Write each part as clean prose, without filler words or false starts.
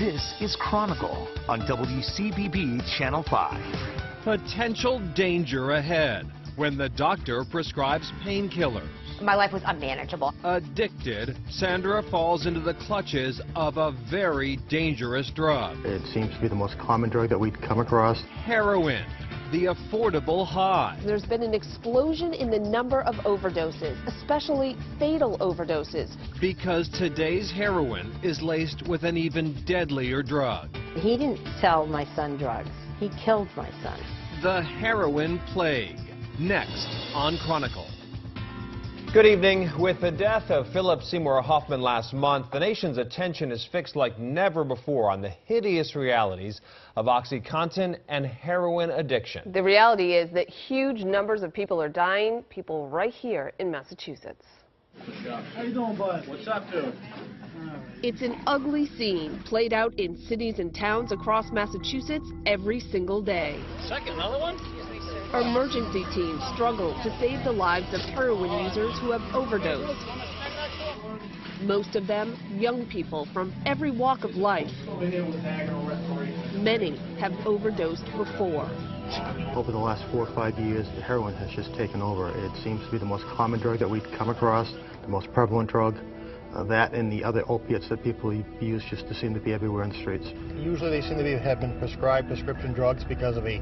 This is Chronicle on WCVB Channel 5. Potential danger ahead when the doctor prescribes painkillers. My life was unmanageable. Addicted, Sandra falls into the clutches of a very dangerous drug. It seems to be the most common drug that we'd come across. Heroin, the affordable high. There's been an explosion in the number of overdoses, especially fatal overdoses. Because today's heroin is laced with an even deadlier drug. He didn't sell my son drugs. He killed my son. The heroin plague. Next on Chronicle. Good evening. With the death of Philip Seymour Hoffman last month, the nation's attention is fixed like never before on the hideous realities of OxyContin and heroin addiction. The reality is that huge numbers of people are dying, people right here in Massachusetts. How you doing, bud? What's up, dude? It's an ugly scene played out in cities and towns across Massachusetts every single day. Second, another one? Emergency teams struggle to save the lives of heroin users who have overdosed. Most of them young people from every walk of life. Many have overdosed before. Over the last 4 or 5 years, the heroin has just taken over. It seems to be the most common drug that we'd come across, the most prevalent drug. That and the other opiates that people use just seem to be everywhere in the streets. Usually they seem to have been prescribed prescription drugs because of a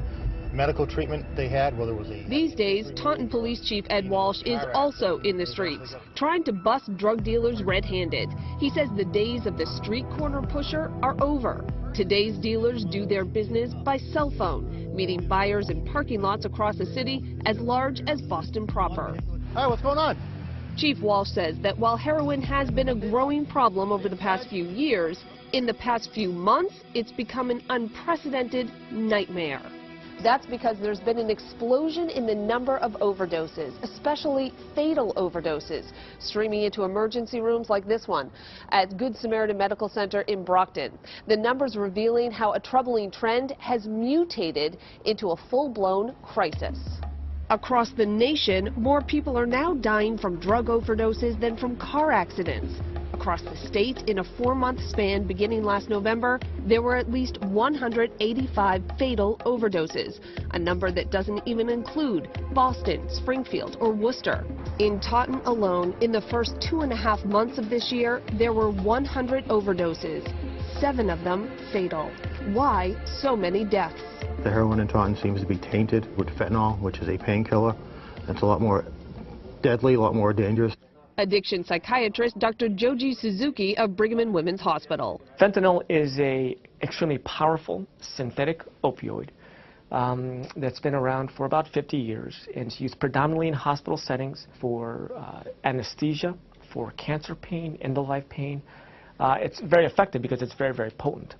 medical treatment they had, whether it was a... These days, Taunton Police Chief Ed Walsh is also in the streets, trying to bust drug dealers red-handed. He says the days of the street corner pusher are over. Today's dealers do their business by cell phone, meeting buyers in parking lots across a city as large as Boston proper. Hi, what's going on? Chief Walsh says that while heroin has been a growing problem over the past few years, in the past few months, it's become an unprecedented nightmare. That's because there's been an explosion in the number of overdoses, especially fatal overdoses, streaming into emergency rooms like this one at Good Samaritan Medical Center in Brockton. The numbers revealing how a troubling trend has mutated into a full-blown crisis. Across the nation, more people are now dying from drug overdoses than from car accidents. Across the state, in a 4-month span beginning last November, there were at least 185 fatal overdoses, a number that doesn't even include Boston, Springfield, or Worcester. In Taunton alone, in the first 2.5 months of this year, there were 100 overdoses, 7 of them fatal. Why so many deaths? The heroin in Taunton seems to be tainted with fentanyl, which is a painkiller. It's a lot more deadly, a lot more dangerous. Addiction psychiatrist Dr. Joji Suzuki of Brigham and Women's Hospital. Fentanyl is an extremely powerful synthetic opioid that's been around for about 50 years, and it's used predominantly in hospital settings for anesthesia, for cancer pain, end-of-life pain. It's very effective because it's very, very potent.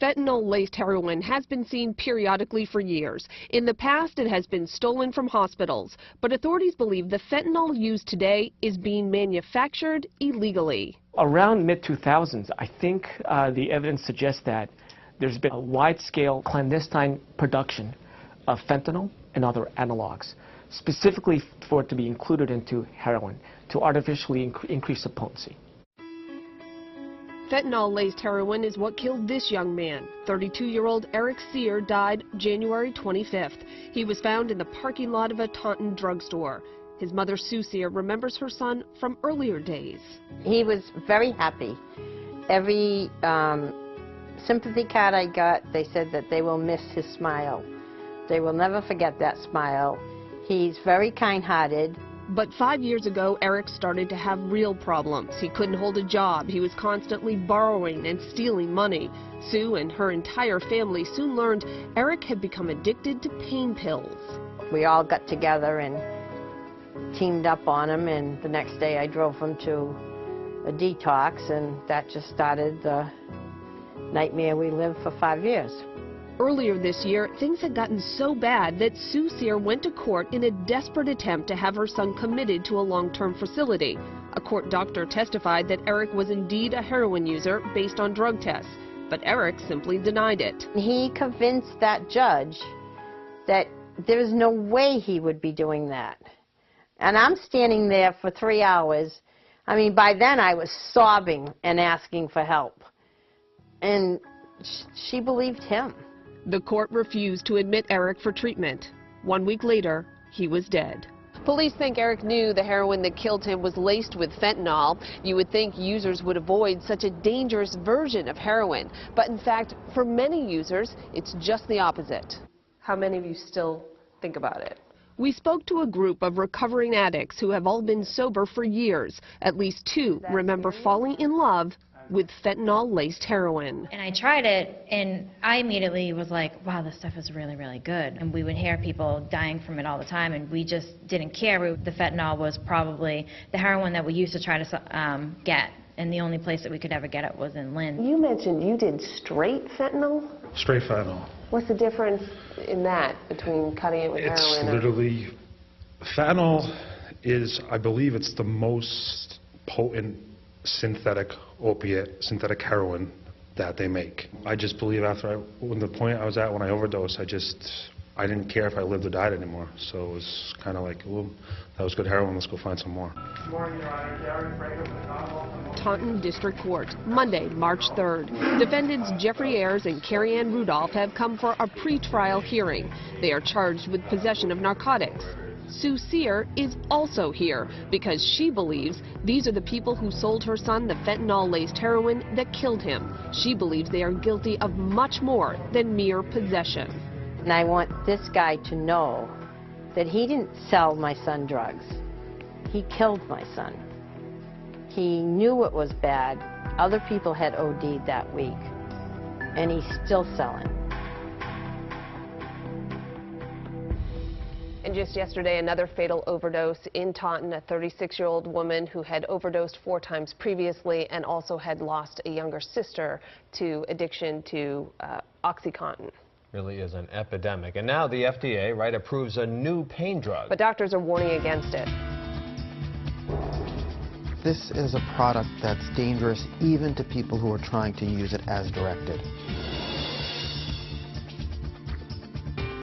Fentanyl-laced heroin has been seen periodically for years. In the past, it has been stolen from hospitals, but authorities believe the fentanyl used today is being manufactured illegally. Around mid-2000s, I think the evidence suggests that there's been a wide-scale clandestine production of fentanyl and other analogs, specifically for it to be included into heroin to artificially increase the potency. Fentanyl-laced heroin is what killed this young man. 32-year-old Eric Sear died January 25th. He was found in the parking lot of a Taunton drugstore. His mother, Sue Sear, remembers her son from earlier days. He was very happy. Every sympathy card I got, they said that they will miss his smile. They will never forget that smile. He's very kind-hearted. But 5 years ago, Eric started to have real problems. He couldn't hold a job. He was constantly borrowing and stealing money. Sue and her entire family soon learned Eric had become addicted to pain pills. We all got together and teamed up on him, and the next day I drove him to a detox, and that just started the nightmare we lived for 5 years. Earlier this year, things had gotten so bad that Sue Sear went to court in a desperate attempt to have her son committed to a long-term facility. A court doctor testified that Eric was indeed a heroin user based on drug tests, but Eric simply denied it. He convinced that judge that there's no way he would be doing that. And I'm standing there for 3 hours. I mean, by then I was sobbing and asking for help. And she believed him. The court refused to admit Eric for treatment. 1 week later, he was dead. Police think Eric knew the heroin that killed him was laced with fentanyl. You would think users would avoid such a dangerous version of heroin. But in fact, for many users, it's just the opposite. How many of you still think about it? We spoke to a group of recovering addicts who have all been sober for years. At least 2 remember falling in love with fentanyl-laced heroin. And I tried it, and I immediately was like, wow, this stuff is really, really good. And we would hear people dying from it all the time, and we just didn't care. The fentanyl was probably the heroin that we used to try to get, and the only place that we could ever get it was in Lynn. You mentioned you did straight fentanyl? Straight fentanyl. What's the difference in that between cutting it with heroin? It's literally, fentanyl is, I believe it's the most potent synthetic opiate, synthetic heroin that they make. I just believe when the point I was at when I overdosed, I didn't care if I lived or died anymore. So it was kind of like, well, that was good heroin, let's go find some more. Taunton District Court, Monday, March 3rd. Defendants Jeffrey Ayers and Carrie Ann Rudolph have come for a pre-trial hearing. They are charged with possession of narcotics. Sue Sear is also here because she believes these are the people who sold her son the fentanyl-laced heroin that killed him. She believes they are guilty of much more than mere possession. And I want this guy to know that he didn't sell my son drugs. He killed my son. He knew it was bad. Other people had OD'd that week, and he's still selling. And just yesterday, another fatal overdose in Taunton, a 36-year-old woman who had overdosed 4 times previously and also had lost a younger sister to addiction to OxyContin. Really is an epidemic. And now the FDA, right, approves a new pain drug. But doctors are warning against it. This is a product that's dangerous even to people who are trying to use it as directed.